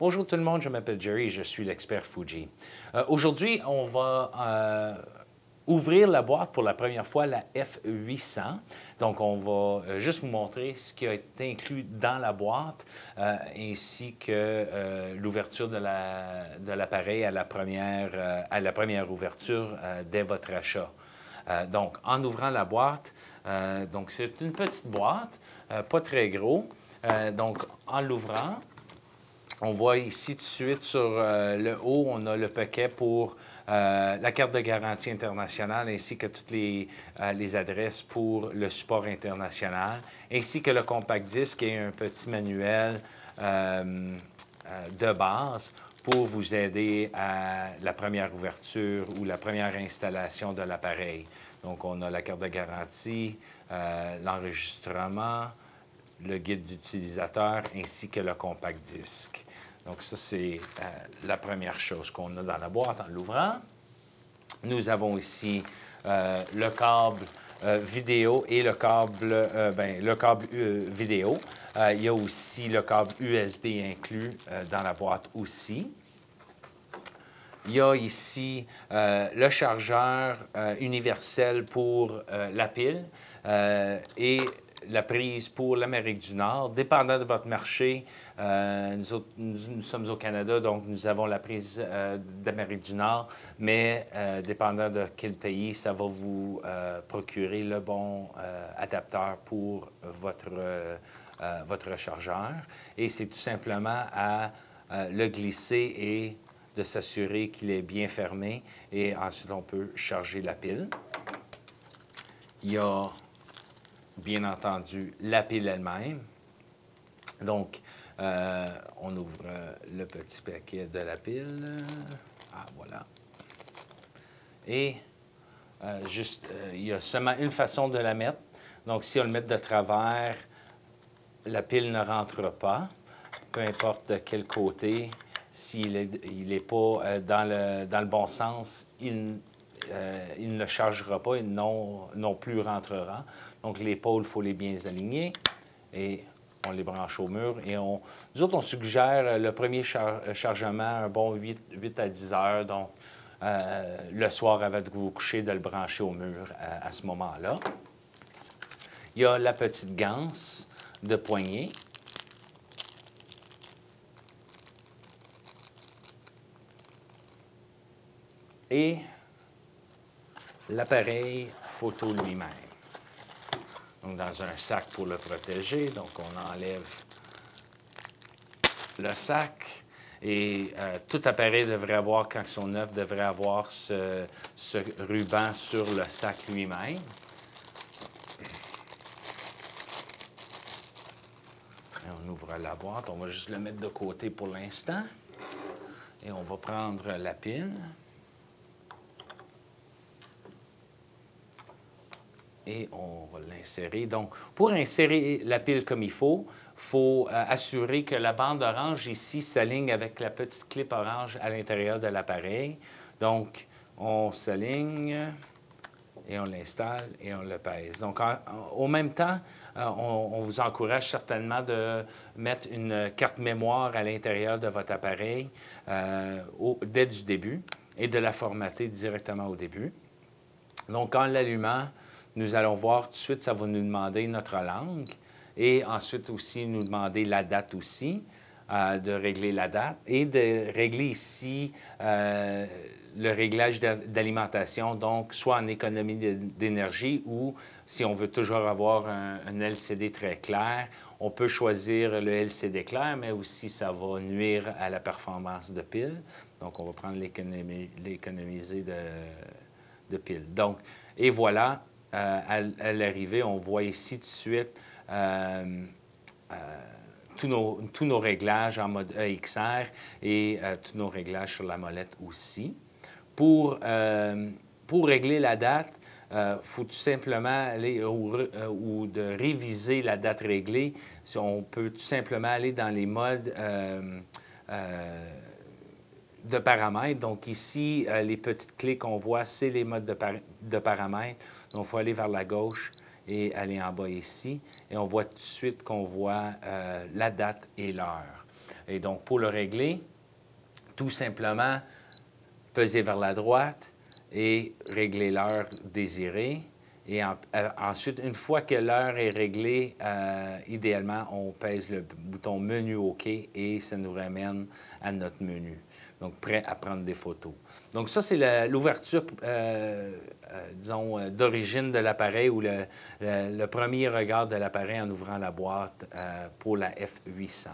Bonjour tout le monde, je m'appelle Jerry et je suis l'expert Fuji. Aujourd'hui, on va ouvrir la boîte pour la première fois, la F800. Donc, on va juste vous montrer ce qui a été inclus dans la boîte, ainsi que l'ouverture de l'appareil à la première ouverture dès votre achat. Donc, en ouvrant la boîte, donc c'est une petite boîte, pas très gros. Donc, en l'ouvrant, on voit ici tout de suite sur le haut, on a le paquet pour la carte de garantie internationale ainsi que toutes les adresses pour le support international, ainsi que le compact disque et un petit manuel de base pour vous aider à la première ouverture ou la première installation de l'appareil. Donc, on a la carte de garantie, l'enregistrement, le guide d'utilisateur ainsi que le compact disque. Donc, ça, c'est la première chose qu'on a dans la boîte en l'ouvrant. Nous avons ici le câble vidéo et le câble vidéo. Il y a aussi le câble USB inclus dans la boîte aussi. Il y a ici le chargeur universel pour la pile et la prise pour l'Amérique du Nord. Dépendant de votre marché, nous sommes au Canada, donc nous avons la prise d'Amérique du Nord, mais dépendant de quel pays, ça va vous procurer le bon adapteur pour votre chargeur. Et c'est tout simplement à le glisser et de s'assurer qu'il est bien fermé. Et ensuite, on peut charger la pile. Il y a bien entendu la pile elle-même. Donc, on ouvre le petit paquet de la pile. Ah, voilà. Et il y a seulement une façon de la mettre. Donc, si on le met de travers, la pile ne rentre pas. Peu importe de quel côté, s'il n'est pas dans le bon sens, il ne chargera pas et non plus rentrera. Donc, les pôles, il faut les bien aligner et on les branche au mur. Et nous autres, on suggère le premier chargement, un bon 8 à 10 heures. Donc, le soir, avant de vous coucher, de le brancher au mur à ce moment-là. Il y a la petite ganse de poignée. Et l'appareil photo lui-même. Donc, dans un sac pour le protéger. Donc, on enlève le sac. Et tout appareil devrait avoir, quand ils sont neufs, devrait avoir ce ruban sur le sac lui-même. On ouvre la boîte. On va juste le mettre de côté pour l'instant. Et on va prendre la pile. Et on va l'insérer. Donc, pour insérer la pile comme il faut assurer que la bande orange ici s'aligne avec la petite clip orange à l'intérieur de l'appareil. Donc, on s'aligne et on l'installe et on le pèse. Donc, au même temps, on vous encourage certainement de mettre une carte mémoire à l'intérieur de votre appareil dès du début et de la formater directement au début. Donc, en l'allumant, nous allons voir tout de suite, ça va nous demander notre langue et ensuite aussi nous demander la date aussi, de régler la date et de régler ici le réglage d'alimentation, donc soit en économie d'énergie ou si on veut toujours avoir un LCD très clair, on peut choisir le LCD clair, mais aussi ça va nuire à la performance de pile. Donc, on va prendre l'économiser de pile. Donc, et voilà. À l'arrivée, on voit ici tout de suite tous nos réglages en mode EXR et tous nos réglages sur la molette aussi. Pour régler la date, il faut tout simplement aller ou de réviser la date réglée. On peut tout simplement aller dans les modes de paramètres. Donc ici, les petites clés qu'on voit, c'est les modes de paramètres. Donc, il faut aller vers la gauche et aller en bas ici. Et on voit tout de suite qu'on voit la date et l'heure. Et donc, pour le régler, tout simplement, peser vers la droite et régler l'heure désirée. Et ensuite, une fois que l'heure est réglée, idéalement, on pèse le bouton Menu OK et ça nous ramène à notre menu. Donc, prêt à prendre des photos. Donc, ça, c'est l'ouverture, disons, d'origine de l'appareil ou le premier regard de l'appareil en ouvrant la boîte pour la F800.